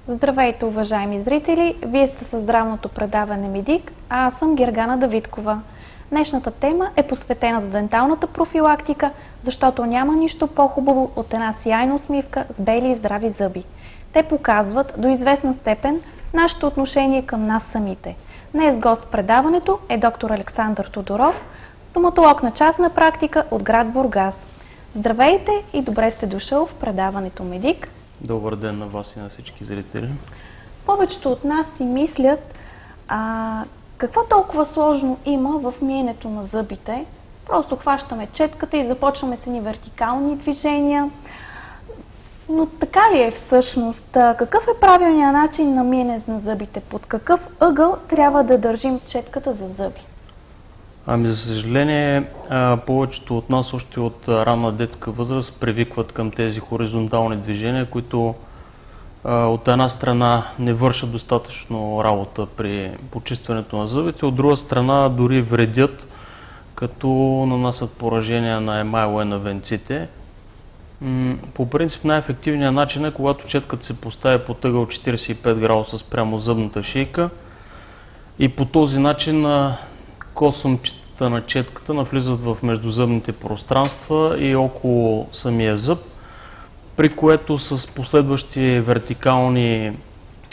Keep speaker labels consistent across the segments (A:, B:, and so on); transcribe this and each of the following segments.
A: Здравейте, уважаеми зрители! Вие сте със здравното предаване Медик, а аз съм Гергана Давидкова. Днешната тема е посветена за денталната профилактика, защото няма нищо по-хубаво от една сияйна усмивка с бели и здрави зъби. Те показват до известна степен нашето отношение към нас самите. Днес гост в предаването е доктор Александър Тодоров, стоматолог на частна практика от град Бургас. Здравейте и добре сте дошъл в предаването Медик.
B: Добър ден на вас и на всички зрители.
A: Повечето от нас си мислят какво толкова сложно има в миенето на зъбите. Просто хващаме четката и започваме с едни вертикални движения. Но така ли е всъщност? Какъв е правилният начин на миене на зъбите? Под какъв ъгъл трябва да държим четката за зъби?
B: За съжаление, повечето от нас още от ранна детска възраст привикват към тези хоризонтални движения, които от една страна не вършат достатъчно работа при почистването на зъбите, от друга страна дори вредят, като нанасят поражения на емайла и на венците. По принцип най-ефективният начин е, когато четката се постави под ъгъл 45 градуса спрямо зъбната шийка и по този начин косъмчетата на четката навлизат в междузъбните пространства и около самия зъб, при което с последващи вертикални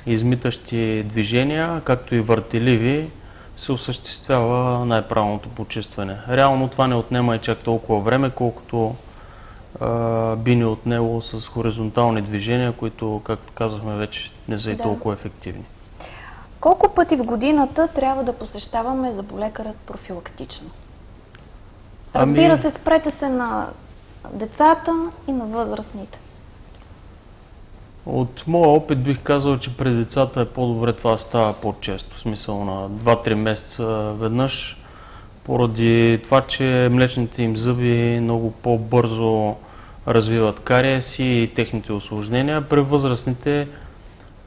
B: измитащи движения, както и въртеливи, се осъществява най-правилното почистване. Реално това не отнема и чак толкова време, колкото би ни отнело с хоризонтални движения, които, както казахме, вече не са и толкова ефективни.
A: Колко пъти в годината трябва да посещаваме зъболекарът профилактично? Разбира се, спрете се на децата и на възрастните.
B: От моя опит бих казал, че при децата е по-добре това да става по-често, в смисъл на 2-3 месеца веднъж, поради това, че млечните им зъби много по-бързо развиват кариеси и техните усложнения. При възрастните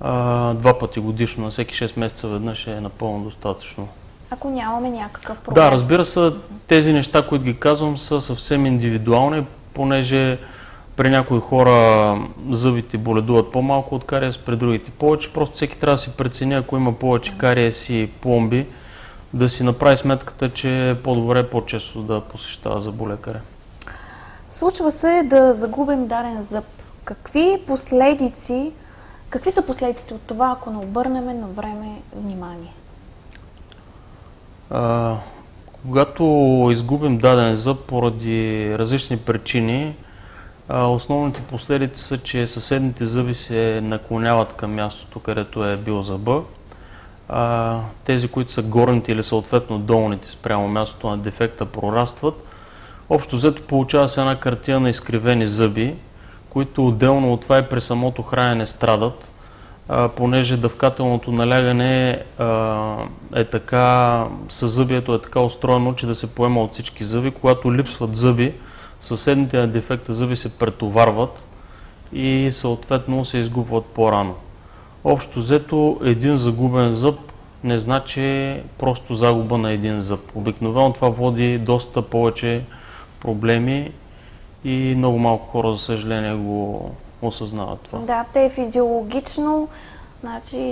B: 2 пъти годишно, на всеки 6 месеца веднъж е напълно достатъчно.
A: Ако нямаме някакъв проблем.
B: Да, разбира се, тези неща, които ги казвам, са съвсем индивидуални, понеже при някои хора зъбите боледуват по-малко от кариес, при другите повече. Просто всеки трябва да си прецени, ако има повече кариес и пломби, да си направи сметката, че е по-добре по-често да посещава зъболекаря.
A: Случва се да загубим даден зъб. Какви са последиците от това, ако не обърнем на време внимание?
B: Когато изгубим даден зъб поради различни причини, основните последици са, че съседните зъби се наклоняват към мястото, където е бил зъба. Тези, които са горните или съответно долните спрямо мястото на дефекта, прорастват. Общо взето получава се една картина на изкривени зъби, които отделно от това и при самото хранене страдат, понеже дъвкателното налягане е така, съзъбието е така устроено, че да се поема от всички зъби. Когато липсват зъби, съседните на дефекта зъби се претоварват и съответно се изгубват по-рано. Общо взето един загубен зъб не значи просто загуба на един зъб. Обикновено това води доста повече проблеми и много малко хора, за съжаление, го осъзнават това.
A: Да, те физиологично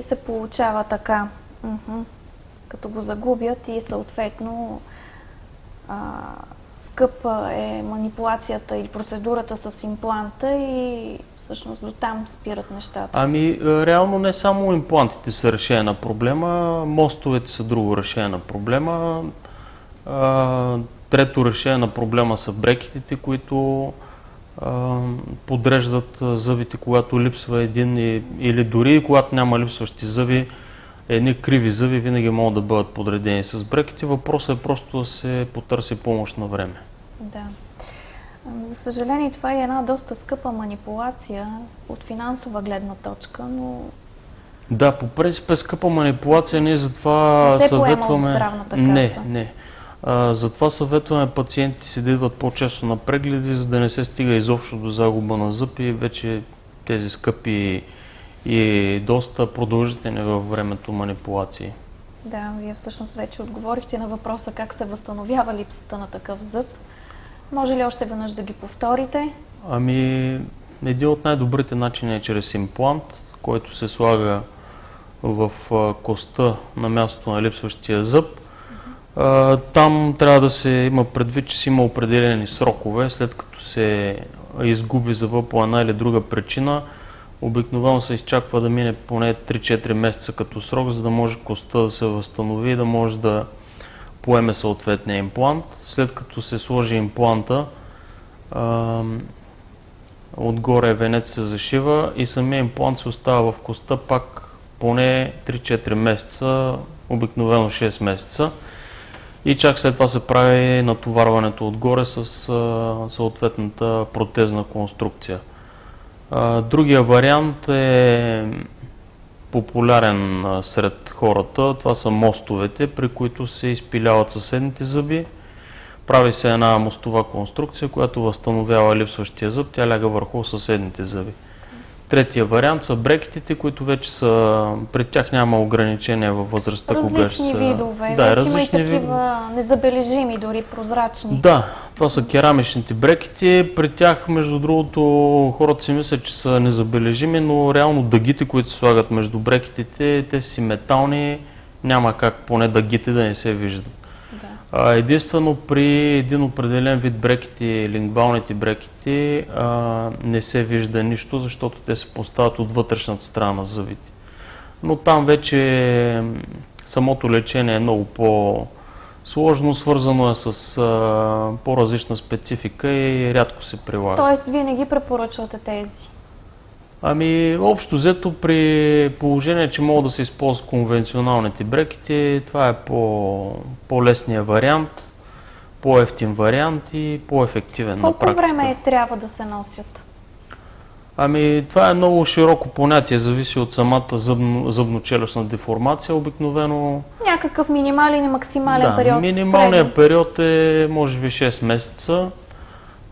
A: се получава така. Като го загубят и съответно скъпа е манипулацията или процедурата с импланта и всъщност до там спират нещата.
B: Реално не само имплантите са решение на проблема, мостовете са друго решение на проблема. Трето решение на проблема са брекетите, които подреждат зъбите, когато липсва един или дори когато няма липсващи зъби, едни криви зъби винаги могат да бъдат подредени с брекети. Въпросът е просто да се потърси помощ на време.
A: Да. За съжаление, това е една доста скъпа манипулация от финансова гледна точка, но...
B: Да, по принцип е скъпа манипулация, ние затова
A: не се
B: съветваме...
A: поема от здравната каса.
B: Не. Затова съветваме пациентите си да идват по-често на прегледи, за да не се стига изобщо до загуба на зъб и вече тези скъпи и доста продължителни във времето манипулации.
A: Да, вие всъщност вече отговорихте на въпроса как се възстановява липсата на такъв зъб. Може ли още веднъж да ги повторите?
B: Един от най-добрите начини е чрез имплант, който се слага в костта на мястото на липсващия зъб. Там трябва да се има предвид, че си има определени срокове, след като се изгуби зъба по една или друга причина. Обикновено се изчаква да мине поне 3-4 месеца като срок, за да може костта да се възстанови и да може да поеме съответния имплант. След като се сложи импланта, отгоре венец се зашива и самия имплант се остава в костта пак поне 3-4 месеца, обикновено 6 месеца. И чак след това се прави натоварването отгоре с съответната протезна конструкция. Другия вариант е популярен сред хората. Това са мостовете, при които се изпиляват съседните зъби. Прави се една мостова конструкция, която възстановява липсващия зъб. Тя ляга върху съседните зъби. Третия вариант са брекетите, които вече са, при тях няма ограничения във възрастта.
A: Различни видове,
B: да,
A: вече има и такива незабележими, дори прозрачни.
B: Да, това са керамичните брекети. При тях, между другото, хората си мислят, че са незабележими, но реално дъгите, които се слагат между брекетите, те си метални, няма как поне дъгите да не се виждат. Единствено при един определен вид брекети, лингвалните брекети, не се вижда нищо, защото те се поставят от вътрешната страна на зъбите. Но там вече самото лечение е много по-сложно, свързано е с по-различна специфика и рядко се прилага.
A: Тоест, вие не ги препоръчвате тези?
B: Общо взето при положение, че могат да се използват конвенционалните брекети, това е по-лесният вариант, по-евтин вариант и по-ефективен на практика.
A: Колко време трябва да се носят?
B: Това е много широко понятие, зависи от самата зъбно-челюстна деформация. Обикновено...
A: Някакъв минимален и максимален период?
B: Минималният период е може би 6 месеца,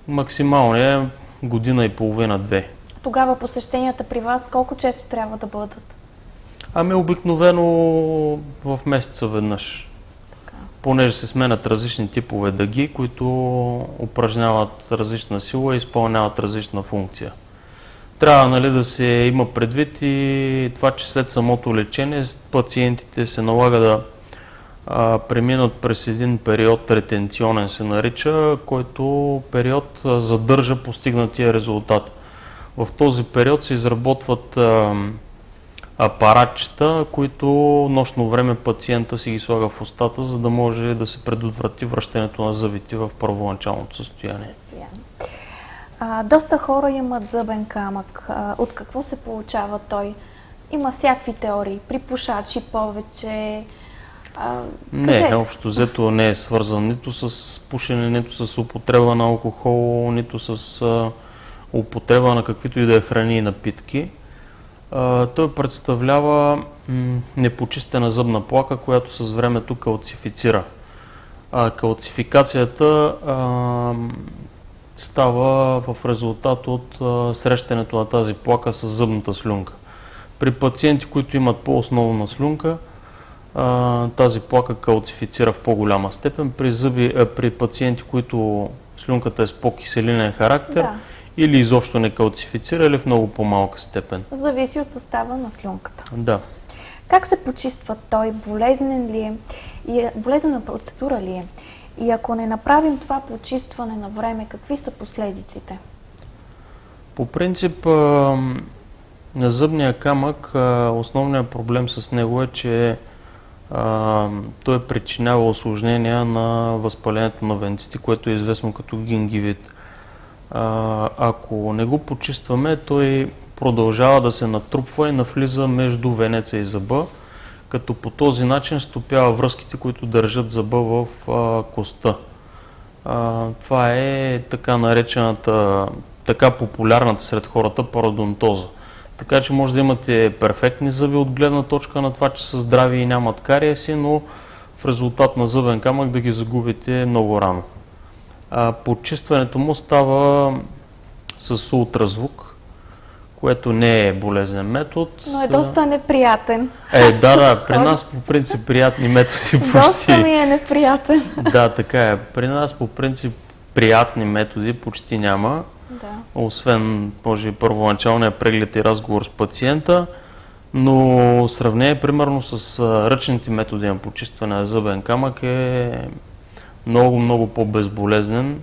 B: максималният е година и половина-две.
A: Тогава посещенията при вас колко често трябва да бъдат?
B: Обикновено в месеца веднъж.
A: Така.
B: Понеже се сменят различни типове дъги, които упражняват различна сила и изпълняват различна функция. Трябва да се има предвид и това, че след самото лечение пациентите се налага да преминат през един период, ретенционен се нарича, който период задържа постигнатия резултат. В този период се изработват апаратчета, които нощно време пациента си ги слага в устата, за да може да се предотврати връщането на зъбите в първоначалното състояние.
A: Доста хора имат зъбен камък. От какво се получава той? Има всякакви теории. При пушачи повече.
B: Не, общо взето не е свързан нито с пушене, нито с употреба на алкохол, нито с употреба на каквито и да е храни и напитки. Той представлява непочистена зъбна плака, която с времето калцифицира. Калцификацията става в резултат от срещането на тази плака с зъбната слюнка. При пациенти, които имат по-основна слюнка, тази плака калцифицира в по-голяма степен. При пациенти, които слюнката е с по-киселинен характер, или изобщо не калцифицира, или в много по-малка степен.
A: Зависи от състава на слюнката.
B: Да.
A: Как се почиства той? Болезнен ли е? Болезнена процедура ли е? И ако не направим това почистване на време, какви са последиците?
B: По принцип, на зъбния камък основният проблем с него е, че той причинява осложнения на възпалението на венците, което е известно като гингивит. Ако не го почистваме, той продължава да се натрупва и навлиза между венеца и зъба, като по този начин стопява връзките, които държат зъба в костта. Това е така наречената, така популярната сред хората пародонтоза. Така че може да имате перфектни зъби от гледна точка на това, че са здрави и нямат кариеси, но в резултат на зъбен камък да ги загубите много рано. Почистването му става с ултразвук, което не е болезнен метод.
A: Но е доста неприятен.
B: Да, при нас по принцип приятни методи почти.
A: Доста ми е неприятен.
B: Да, така е. При нас по принцип приятни методи почти няма.
A: Да.
B: освен, може би, първоначалния преглед и разговор с пациента, но в сравнение, примерно, с ръчните методи на почистване на зъбен камък е много, много по-безболезнен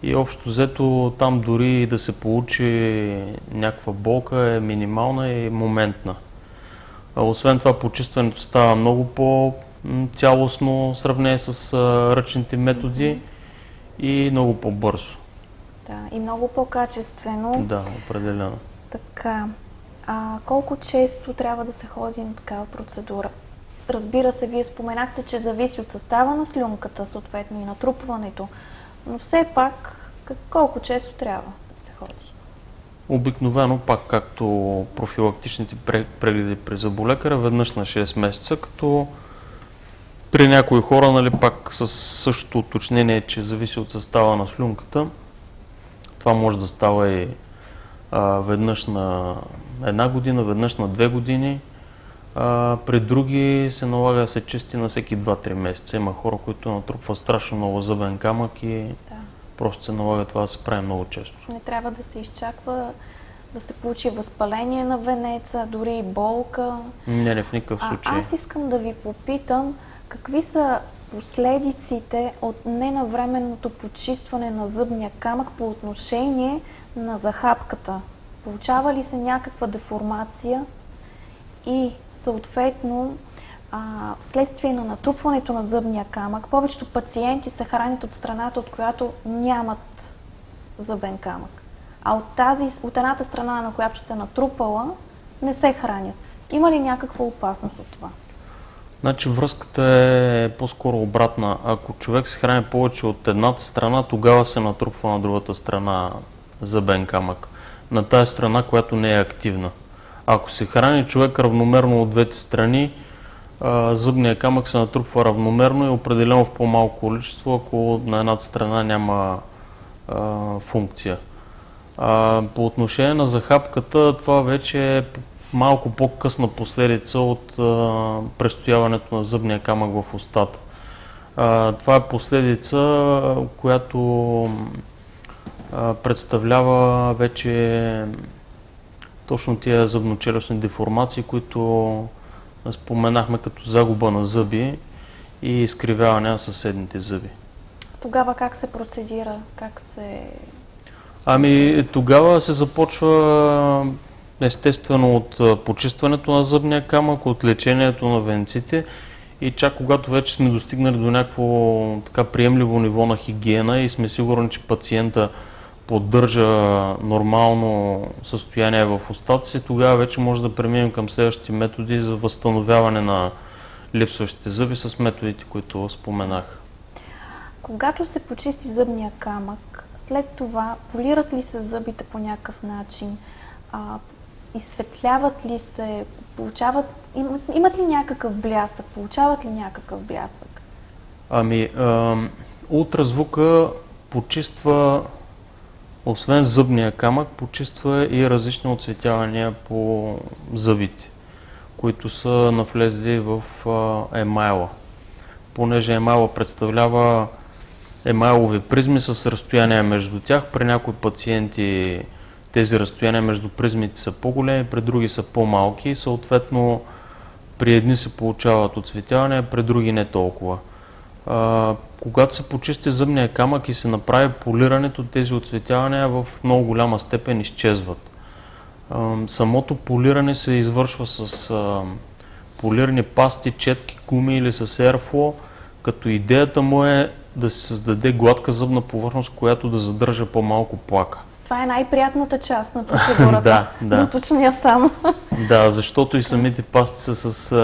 B: и общо взето там дори да се получи някаква болка е минимална и моментна. Освен това, почистването става много по-цялостно в сравнение с ръчните методи и много по-бързо.
A: Да, и много по-качествено.
B: Да, определено.
A: Така, колко често трябва да се ходи на такава процедура? Разбира се, вие споменахте, че зависи от състава на слюнката, съответно и натрупването, но все пак колко често трябва да се ходи?
B: Обикновено, пак както профилактичните прегледи при зъболекаря, веднъж на 6 месеца, като при някои хора, нали, пак с същото уточнение, че зависи от състава на слюнката, това може да става и веднъж на 1 година, веднъж на 2 години. При други се налага да се чисти на всеки 2-3 месеца. Има хора, които натрупват страшно много зъбен камък и просто се налага това да се прави много често.
A: Не трябва да се изчаква да се получи възпаление на венеца, дори и болка.
B: Не, в никакъв случай.
A: Аз искам да ви попитам, какви са последиците от ненавременното почистване на зъбния камък по отношение на захапката? Получава ли се някаква деформация и съответно вследствие на натрупването на зъбния камък, повечето пациенти се хранят от страната, от която нямат зъбен камък. А от едната страна, на която се натрупала, не се хранят. Има ли някаква опасност от това?
B: Значи връзката е по-скоро обратна. Ако човек се храни повече от едната страна, тогава се натрупва на другата страна зъбен камък. На тази страна, която не е активна. Ако се храни човек равномерно от двете страни, зъбният камък се натрупва равномерно и определено в по-малко количество, ако на едната страна няма функция. По отношение на захапката, това вече е малко по-късна последица от престояването на зъбния камък в устата. Това е последица, която представлява вече точно тия зъбно-челюстни деформации, които споменахме като загуба на зъби и изкривяване на съседните зъби.
A: Тогава как се процедира?
B: Тогава се започва естествено от почистването на зъбния камък, от лечението на венците и чак когато вече сме достигнали до някакво така приемливо ниво на хигиена и сме сигурни, че пациента поддържа нормално състояние в устата си, тогава вече може да преминем към следващите методи за възстановяване на липсващите зъби с методите, които споменах.
A: Когато се почисти зъбния камък, след това полират ли се зъбите по някакъв начин? Изсветляват ли се? Имат ли някакъв блясък? Получават ли някакъв блясък?
B: Ултразвука почиства, освен зъбния камък, почиства и различни оцветявания по зъбите, които са навлезли в емайла. Понеже емайла представлява емайлови призми с разстояние между тях, при някои пациенти тези разстояния между призмите са по-големи, при други са по-малки и съответно при едни се получават оцветявания, при други не толкова. Когато се почисти зъбния камък и се направи полирането, тези оцветявания в много голяма степен изчезват. Самото полиране се извършва с полирани пасти, четки, гуми или с Airflow, като идеята му е да се създаде гладка зъбна повърхност, която да задържа по-малко плака.
A: Това е най-приятната част на процедурата. Да уточня само.
B: Да, защото и самите пасти са с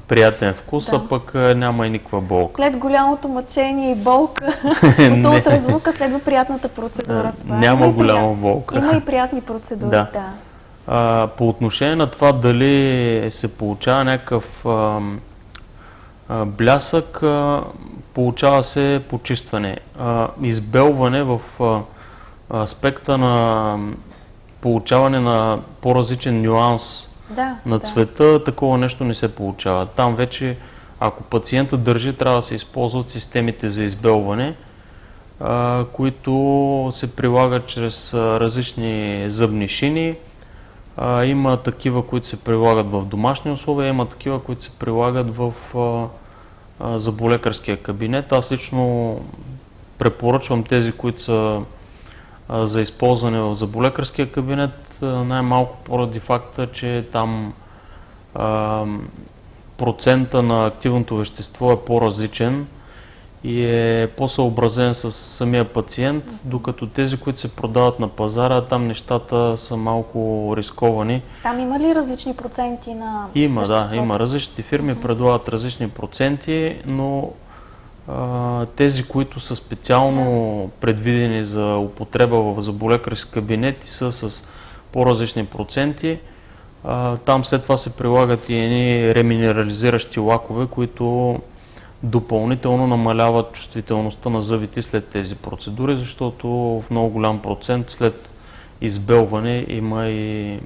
B: приятен вкус, а пък няма и никаква болка.
A: След голямото мъчение и болка от ултразвука следва приятната процедура.
B: Няма голяма болка.
A: Има и приятни процедури, да.
B: По отношение на това дали се получава някакъв блясък, получава се почистване. Избелване в аспекта на получаване на по-различен нюанс на цвета, такова нещо не се получава. Там вече, ако пациента държи, трябва да се използват системите за избелване, които се прилагат чрез различни зъбни шини. Има такива, които се прилагат в домашни условия, има такива, които се прилагат в зъболекарския кабинет. Аз лично препоръчвам тези, които са за използване в зъболекарския кабинет, най-малко поради факта, че там процента на активното вещество е по-различен и е по-съобразен с самия пациент, докато тези, които се продават на пазара, там нещата са малко рисковани.
A: Там има ли различни проценти на
B: Има, да,
A: веществото?
B: има. Различните фирми предлагат различни проценти, но тези, които са специално предвидени за употреба в зъболекарски кабинети, са с по-различни проценти. Там след това се прилагат и едни реминерализиращи лакове, които допълнително намаляват чувствителността на зъбите след тези процедури, защото в много голям процент след избелване има и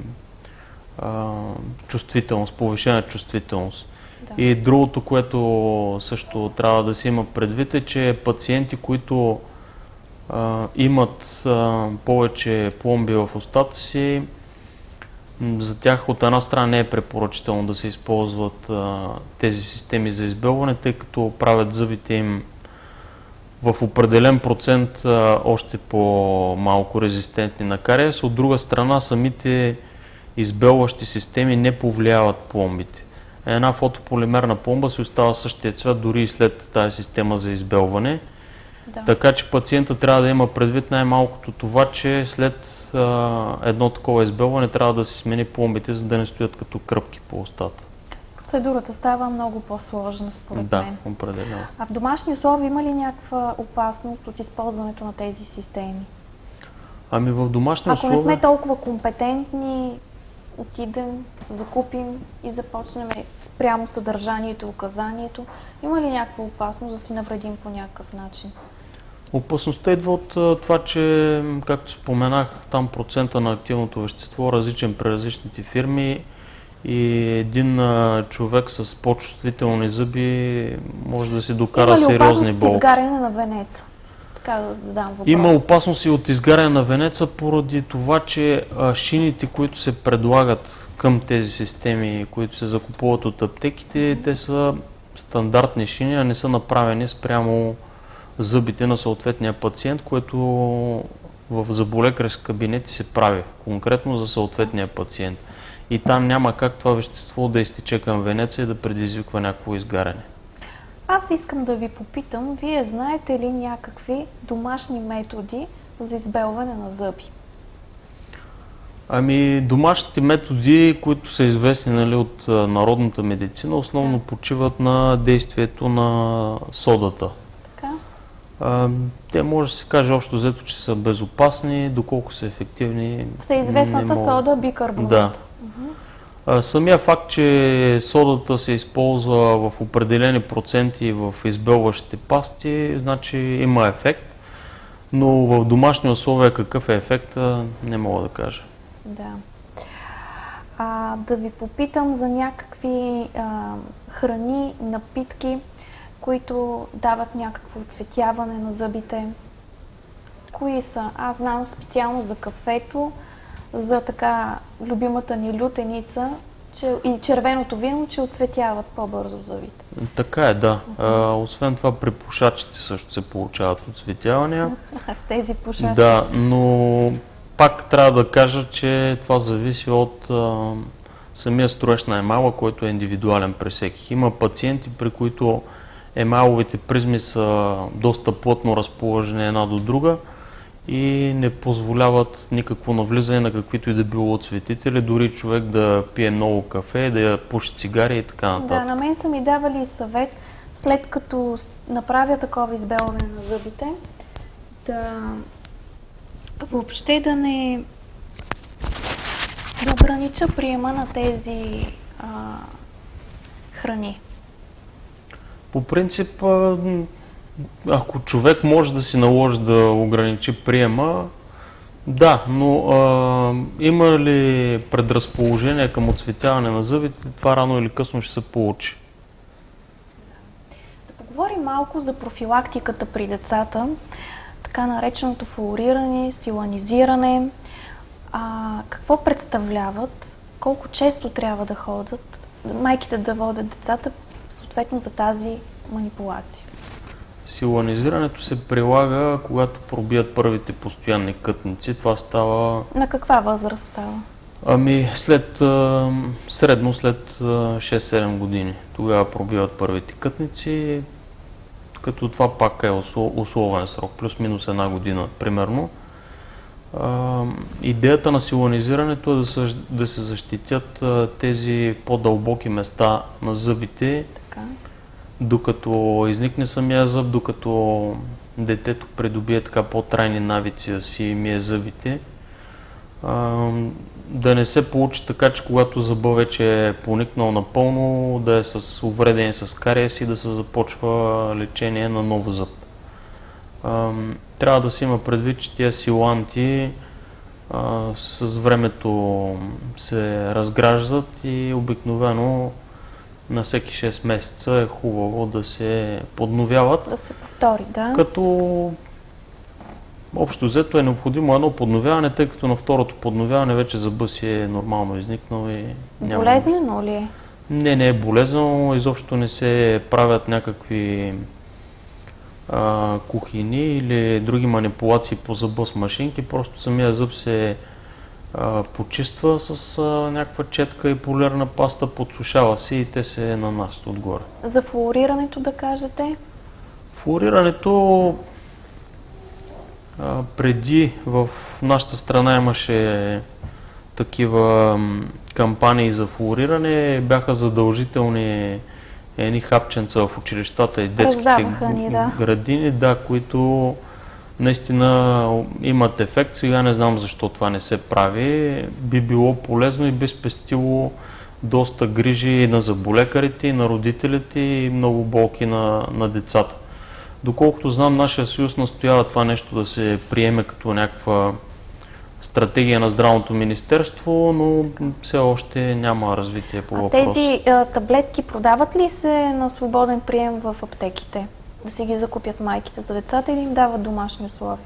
B: чувствителност, повишена чувствителност.
A: Да.
B: И другото, което също трябва да се има предвид, е, че пациенти, които имат повече пломби в устата си, за тях от една страна не е препоръчително да се използват тези системи за избелване, тъй като правят зъбите им в определен процент още по-малко резистентни на кариес. От друга страна, самите избелващи системи не повлияват пломбите. Една фотополимерна пломба си остава същия цвят дори и след тази система за избелване.
A: Да.
B: Така че пациента трябва да има предвид най-малкото това, че след едно такова избелване трябва да се смени пломбите, за да не стоят като кръпки по устата.
A: Процедурата става много по-сложна, според
B: Да,
A: мен.
B: определено.
A: А в домашни условия има ли някаква опасност от използването на тези системи?
B: Ами в домашни
A: Ако не
B: условия...
A: сме толкова компетентни, отидем, закупим и започнем спрямо съдържанието и указанието, има ли някаква опасност да си навредим по някакъв начин?
B: Опасността идва от това, че, както споменах, там процента на активното вещество е различен при различните фирми и един човек с по-чувствителни зъби може да си докара сериозни
A: Има ли опасност от
B: болки.
A: изгаряне на венеца? Така да задам въпрос.
B: Има опасност и от изгаряне на венеца поради това, че шините, които се предлагат към тези системи, които се закупуват от аптеките, те са стандартни шини, а не са направени спрямо зъбите на съответния пациент, което в зъболекарски кабинети се прави конкретно за съответния пациент. И там няма как това вещество да изтече към венеца и да предизвиква някакво изгаряне.
A: Аз искам да ви попитам, вие знаете ли някакви домашни методи за избелване на зъби?
B: Ами, домашните методи, които са известни, нали, от народната медицина, основно почиват на действието на содата.
A: Така?
B: Те може да се каже общо взето, че са безопасни, доколко са ефективни.
A: Всеизвестната сода бикарбонат.
B: Да. Самия факт, че содата се използва в определени проценти в избелващите пасти, значи има ефект, но в домашни условия какъв е ефектът, не мога да кажа.
A: Да. Да ви попитам за някакви храни, напитки, които дават някакво оцветяване на зъбите. Кои са? Аз знам специално за кафето, за така любимата ни лютеница и червеното вино, че оцветяват по-бързо зъбите.
B: Така е, да. Освен това при пушачите също се получават оцветявания.
A: Тези пушачи.
B: Да, но пак трябва да кажа, че това зависи от самия строеж на емала, който е индивидуален при всеки. Има пациенти, при които емаловите призми са доста плътно разположени една до друга и не позволяват никакво навлизане на каквито и да било оцветители, дори човек да пие много кафе, да пуши цигари и така нататък.
A: Да, на мен са ми давали съвет, след като направя такова избелване на зъбите, да въобще да не огранича приема на тези храни.
B: По принцип, ако човек може да си наложи да ограничи приема, да, но има ли предразположение към оцветяване на зъбите, това рано или късно ще се получи.
A: Да поговорим малко за профилактиката при децата. така нареченото флуориране, силанизиране. Какво представляват? Колко често трябва да ходят майките да водят децата съответно за тази манипулация?
B: Силанизирането се прилага, когато пробият първите постоянни кътници. Това става...
A: На каква възраст става?
B: Средно след 6-7 години. Тогава пробиват първите кътници, като това пак е условен срок, плюс-минус една година, примерно. Идеята на силанизирането е да се защитят тези по-дълбоки места на зъбите,
A: Така.
B: докато изникне самия зъб, докато детето придобие така по-трайни навици да си мие зъбите. Да не се получи така, че когато зъба вече е поникнал напълно, да е с увреден с кариес и да се започва лечение на нов зъб. Трябва да се има предвид, че тези силанти с времето се разграждат и обикновено на всеки 6 месеца е хубаво да се подновяват.
A: Да се повтори, да.
B: Като общо взето е необходимо едно подновяване, тъй като на второто подновяване вече зъбът си е нормално изникнал и няма...
A: Болезнено ли е?
B: Не е болезнено, изобщо не се правят някакви кухини или други манипулации по зъба с машинки, просто самия зъб се почиства с някаква четка и полирна паста, подсушава се и те се нанасят отгоре.
A: За флуорирането да кажете?
B: Флуорирането преди в нашата страна имаше такива кампании за флуориране, бяха задължителни едни хапченца в училищата и детските градини, които наистина имат ефект. Сега не знам защо това не се прави. Би било полезно и би спестило доста грижи и на зъболекарите, и на родителите, и много болки на децата. Доколкото знам, нашия съюз настоява това нещо да се приеме като някаква стратегия на Здравното министерство, но все още няма развитие по въпроса.
A: Тези таблетки продават ли се на свободен прием в аптеките? Да си ги закупят майките за децата или им дават домашни условия?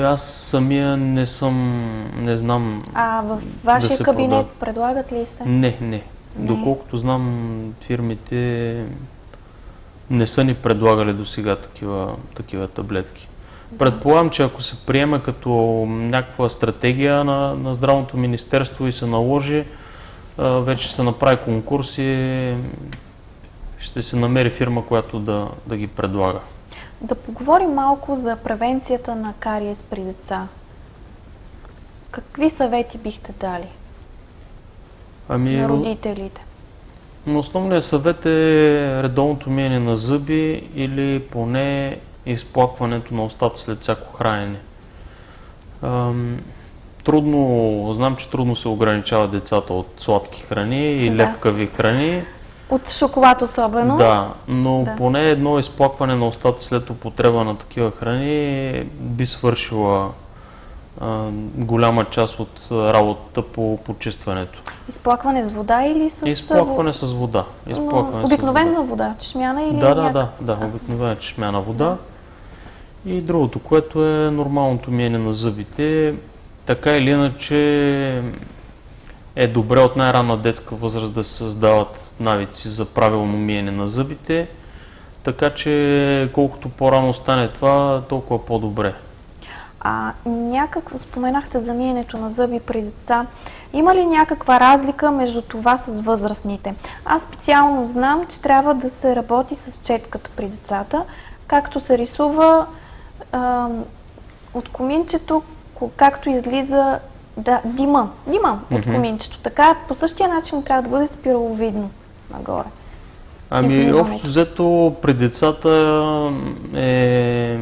B: Аз самия не знам.
A: В вашия кабинет предлагат ли се?
B: Не. Доколкото знам, фирмите не са ни предлагали до сега такива таблетки. Предполагам, че ако се приеме като някаква стратегия на Здравното министерство и се наложи, вече ще се направи конкурс и ще се намери фирма, която да ги предлага.
A: Да поговорим малко за превенцията на кариес при деца. Какви съвети бихте дали на родителите?
B: Основният съвет е редовното миене на зъби или поне изплакването на устата след всяко хранене. Знам, че трудно се ограничават децата от сладки храни и лепкави храни.
A: От шоколад особено.
B: Да, но поне едно изплакване на устата след употреба на такива храни би свършила голяма част от работата по почистването.
A: Изплакване с вода или с...
B: Изплакване с вода.
A: Обикновена вода, чешмяна или
B: Да, обикновена чешмяна вода. И другото, което е нормалното миене на зъбите. Така или иначе е добре от най-ранна детска възраст да се създават навици за правилно миене на зъбите, така че колкото по-рано стане това, толкова по-добре.
A: Някакво споменахте за миенето на зъби при деца. Има ли някаква разлика между това с възрастните? Аз специално знам, че трябва да се работи с четката при децата, както се рисува от коминчето, както излиза дима от коминчето. Така по същия начин трябва да бъде спираловидно нагоре.
B: Общо взето при децата е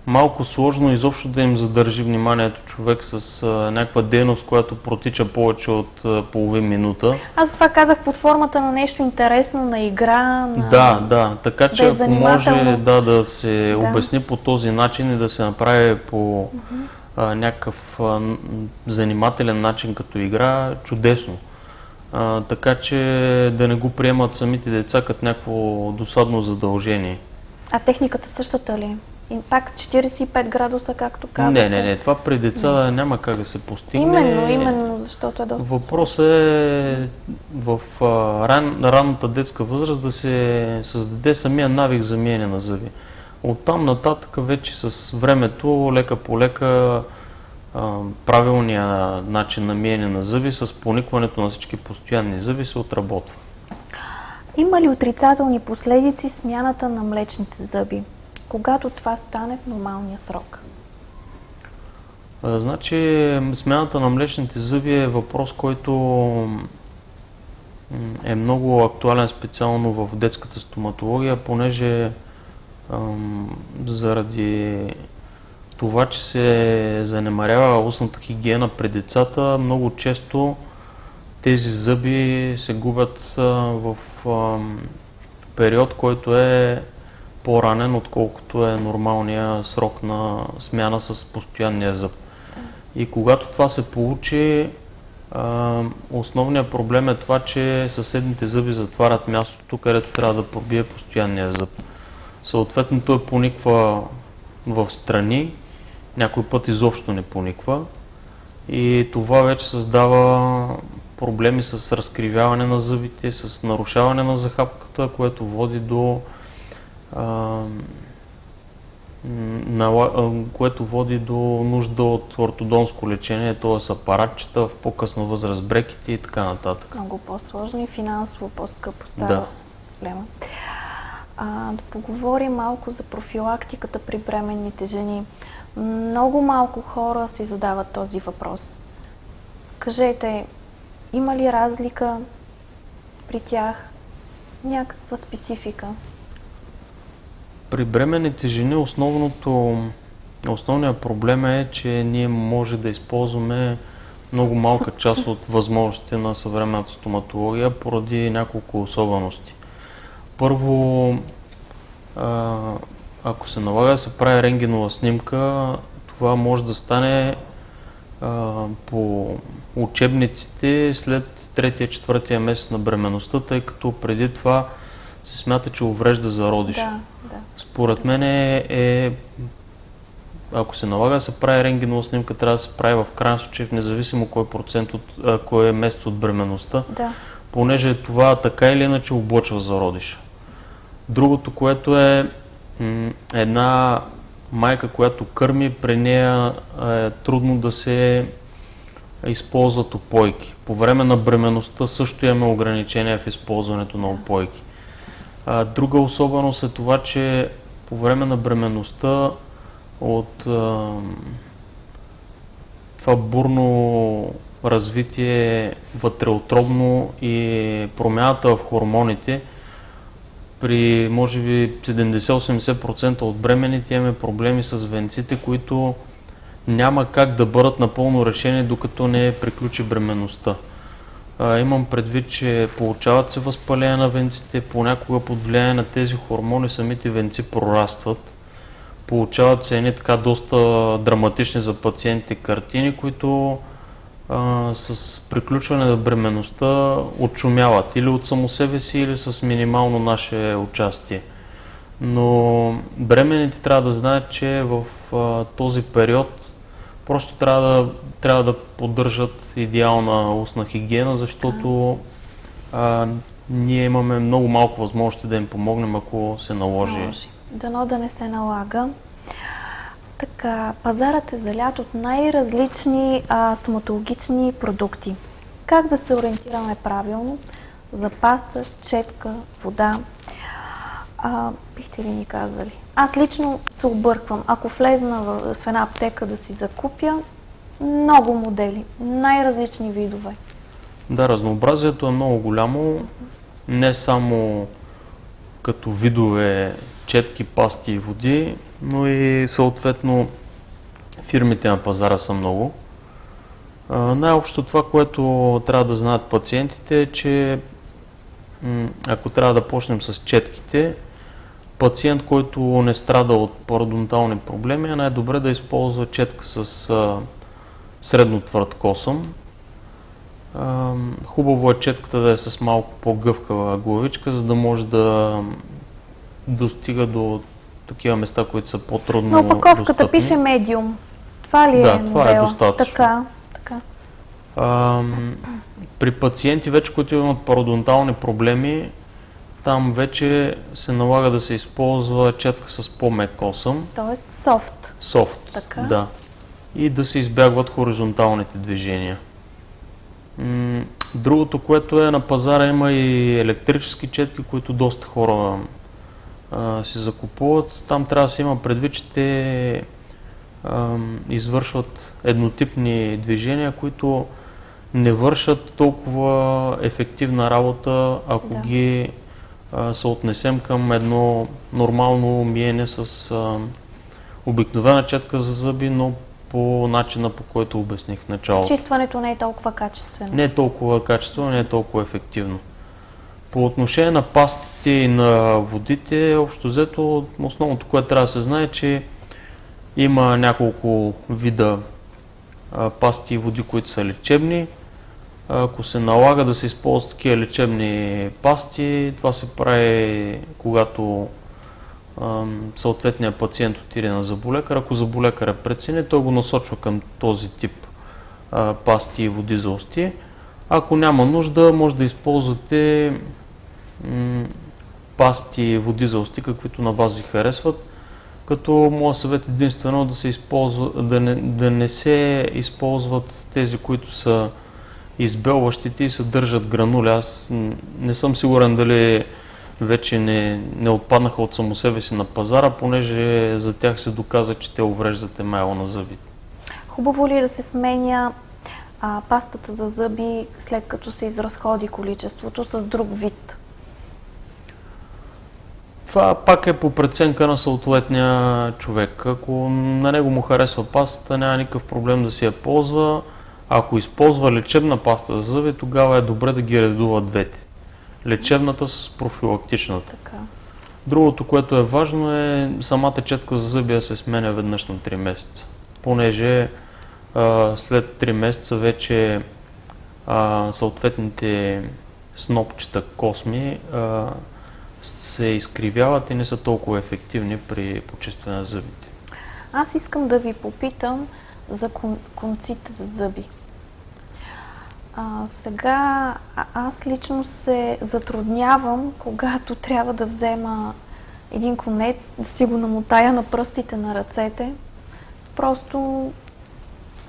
B: малко сложно изобщо да им задържи вниманието човек с някаква дейност, която протича повече от половин минута.
A: Аз това казах под формата на нещо интересно, на игра.
B: Така че ако може да се обясни по този начин и да се направи по някакъв занимателен начин като игра, чудесно. Така че да не го приемат самите деца като някакво досадно задължение.
A: А техниката същата ли? И пак 45 градуса, както казвате.
B: Не. Това при деца няма как да се постигне.
A: Именно, защото е доста
B: Въпросът е в ранната детска възраст да се създаде самия навик за миене на зъби. Оттам нататък вече с времето, лека по лека, правилния начин на миене на зъби с поникването на всички постоянни зъби се отработва.
A: Има ли отрицателни последици смяната на млечните зъби, когато това стане в нормалния срок?
B: Значи, смяната на млечните зъби е въпрос, който е много актуален специално в детската стоматология, понеже заради това, че се занемарява устната хигиена при децата, много често тези зъби се губят в период, който е по-ранен, отколкото е нормалния срок на смяна с постоянния зъб. И когато това се получи, основният проблем е това, че съседните зъби затварят мястото, където трябва да пробие постоянния зъб. Съответно той пониква в страни, някой път изобщо не пониква и това вече създава проблеми с разкривяване на зъбите, с нарушаване на захапката, което води до нужда от ортодонско лечение, т.е. апаратчета, в по-късна възраст брекети и така нататък.
A: Много по-сложно и финансово по-скъпо става проблема. Да поговорим малко за профилактиката при бременните жени. Много малко хора си задават този въпрос. Кажете, има ли разлика при тях? Някаква специфика?
B: При бременните жени основният проблем е, че ние може да използваме много малка част от възможностите на съвременната стоматология поради няколко особености. Първо, ако се налага да се прави рентгенова снимка, това може да стане по учебниците след 3-4 месец на бременността, тъй като преди това се смята, че уврежда зародиша.
A: Да.
B: Според мен ако се налага да се прави рентгенова снимка, трябва да се прави в крайен случай, независимо кой е месец от бременността, понеже това така или иначе облъчва зародиша. Другото, което е една майка, която кърми, при нея е трудно да се използват опойки. По време на бременността също имаме ограничения в използването на опойки. Друга особеност е това, че по време на бременността от това бурно развитие вътреутробно и промяната в хормоните, при може би 70-80% от бременните имаме проблеми с венците, които няма как да бъдат напълно решени, докато не приключи бременността. Имам предвид, че получават се възпаление на венците, понякога под влияние на тези хормони самите венци прорастват. Получават се едни така доста драматични за пациентите картини, които с приключване на бременността отшумяват или от само себе си, или с минимално наше участие. Но бременните трябва да знаят, че в този период просто трябва да поддържат идеална устна хигиена, защото ние имаме много малко възможности да им помогнем, ако се наложи.
A: Дано да не се налага. Така, пазарът е залят от най-различни стоматологични продукти. Как да се ориентираме правилно за паста, четка, вода? Бихте ли ни казали? Аз лично се обърквам. Ако влезна в една аптека да си закупя, много модели, най-различни видове.
B: Да, разнообразието е много голямо, не само като видове четки, пасти и води, но и съответно фирмите на пазара са много. Най-общо това, което трябва да знаят пациентите е, че ако трябва да почнем с четките, пациент, който не страда от пародонтални проблеми, е най-добре да използва четка с средно твърд косъм. Хубаво е четката да е с малко по-гъвкава главичка, за да може да достига до такива места, които са по-трудно
A: На опаковката
B: достъпни.
A: пише медиум. Това ли е
B: Да,
A: модела?
B: това е достатъчно.
A: Така.
B: При пациенти вече, които имат пародонтални проблеми, там вече се налага да се използва четка с по-мек косъм,
A: Тоест софт.
B: софт,
A: Така.
B: да, и да се избягват хоризонталните движения. Другото, което е на пазара, има и електрически четки, които доста хора си закупуват. Там трябва да се има предвид, че те извършват еднотипни движения, които не вършат толкова ефективна работа, ако
A: Да.
B: ги съотнесем към едно нормално миене с обикновена четка за зъби, но по начина, по който обясних в началото.
A: Чистването не е толкова качествено.
B: Не е толкова качествено, не е толкова ефективно. По отношение на пастите и на водите, общо взето, основното, което трябва да се знае, е, че има няколко вида пасти и води, които са лечебни. Ако се налага да се използват такива лечебни пасти, това се прави, когато съответният пациент отиде на зъболекар. Ако зъболекар прецени, той го насочва към този тип пасти и води за усти. Ако няма нужда, може да използвате пасти и води за усти, каквито на вас ви харесват, като моят съвет единствено да се използва, да не се използват тези, които са избелващите и съдържат гранули. Аз не съм сигурен дали вече не отпаднаха от само себе си на пазара, понеже за тях се доказа, че те увреждат емайла на зъбите.
A: Хубаво ли е да се сменя пастата за зъби, след като се изразходи количеството с друг вид?
B: Това пак е по преценка на съответния човек. Ако на него му харесва пастата, няма никакъв проблем да си я ползва. Ако използва лечебна паста за зъби, тогава е добре да ги редува двете. Лечебната с профилактичната.
A: Така.
B: Другото, което е важно, е самата четка за зъби да се сменя веднъж на 3 месеца. Понеже след 3 месеца вече съответните снопчета, косми се изкривяват и не са толкова ефективни при почистване на зъбите.
A: Аз искам да ви попитам за конците за зъби. Сега аз лично се затруднявам, когато трябва да взема един конец, да си го намотая на пръстите на ръцете. Просто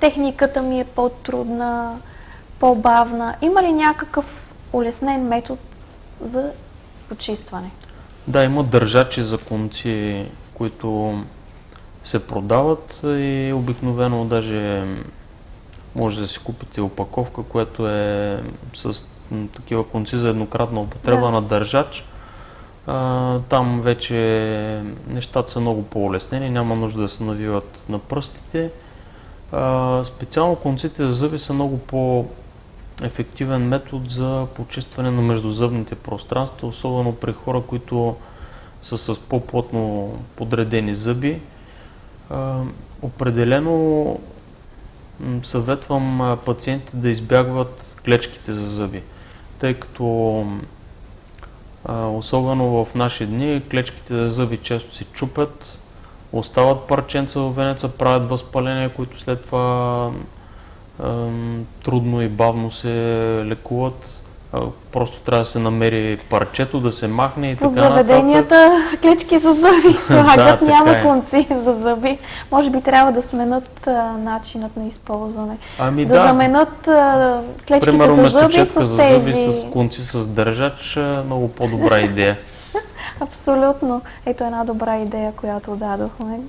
A: техниката ми е по-трудна, по-бавна. Има ли някакъв улеснен метод за почистване?
B: Да, има държачи за конци, които се продават и обикновено даже може да си купите опаковка, която е с такива конци за еднократна употреба на държач. Там вече нещата са много по-улеснени, няма нужда да се навиват на пръстите. Специално конците за зъби са много по-ефективен метод за почистване на междузъбните пространства, особено при хора, които са с по-плътно подредени зъби. Определено съветвам пациентите да избягват клечките за зъби, тъй като особено в наши дни клечките за зъби често се чупят, остават парченца във венеца, правят възпаления, които след това трудно и бавно се лекуват. Просто трябва да се намери парчето, да се махне и така нататък.
A: По заведенията клечки за зъби слагат,
B: Да,
A: няма
B: така е.
A: конци за зъби. Може би трябва да сменят начинът на използване.
B: Ами
A: Да заменят клечките
B: примерно
A: за
B: вместо
A: зъби
B: четка
A: с
B: за
A: тези.
B: зъби с конци с държач, много по-добра идея.
A: Абсолютно. Ето една добра идея, която дадохме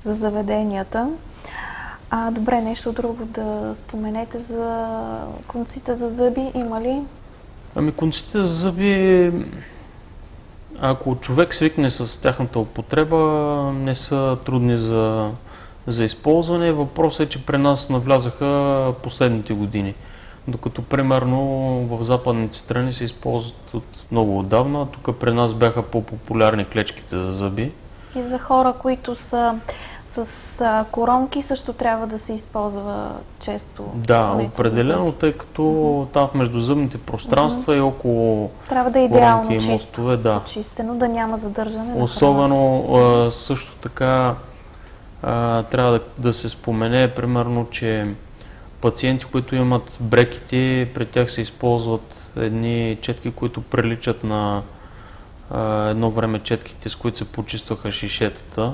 A: за заведенията. Добре, нещо друго да споменете за конците за зъби, има ли?
B: Ами конците за зъби, ако човек свикне с тяхната употреба, не са трудни за използване. Въпросът е, че при нас навлязаха последните години. Докато примерно в западните страни се използват от много отдавна. Тук при нас бяха по-популярни клечките за зъби.
A: И за хора, които са С коронки също трябва да се използва често.
B: Да,
A: меко за
B: определено,
A: зъби.
B: тъй като там в междузъбните пространства и около
A: Трябва да е
B: коронки
A: идеално
B: и
A: чисто,
B: мостове, да.
A: почистено, да няма задържане на храна.
B: Особено също така трябва да се спомене, примерно, че пациенти, които имат брекети, при тях се използват едни четки, които приличат на едно време четките, с които се почистваха шишетата.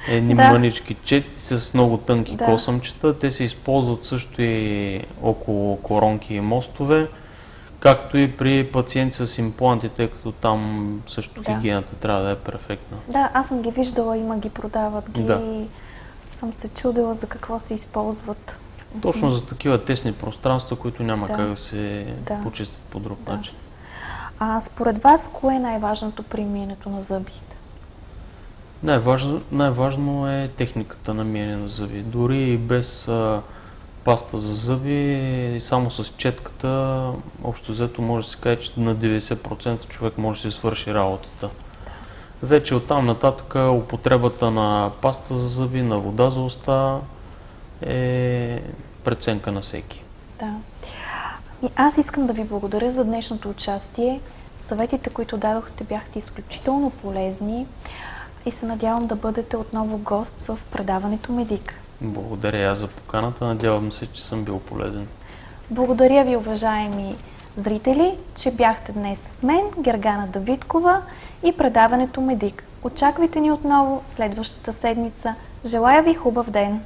B: Едни
A: Да.
B: мънички чети с много тънки
A: Да.
B: косъмчета. Те се използват също и около коронки и мостове, както и при пациенти с импланти, тъй като там също
A: Да.
B: хигиената трябва да е перфектна.
A: Да, аз съм ги виждала, ги продават ги.
B: Да.
A: И съм се чудила за какво се използват.
B: Точно за такива тесни пространства, които няма
A: Да.
B: как да се
A: Да.
B: почистят по друг
A: Да.
B: начин.
A: Според вас, кое е най-важното при миенето на зъбите?
B: Най-важно е техниката на миене на зъби. Дори и без паста за зъби, само с четката, общо взето може да се каже, че на 90% човек може да си свърши работата. Вече оттам нататък употребата на паста за зъби, на вода за уста е преценка на всеки.
A: Да. И аз искам да ви благодаря за днешното участие. Съветите, които дадохте, бяхте изключително полезни и се надявам да бъдете отново гост в предаването Медик.
B: Благодаря аз за поканата. Надявам се, че съм бил полезен.
A: Благодаря ви, уважаеми зрители, че бяхте днес с мен, Гергана Давидкова и предаването Медик. Очаквайте ни отново следващата седмица. Желая ви хубав ден!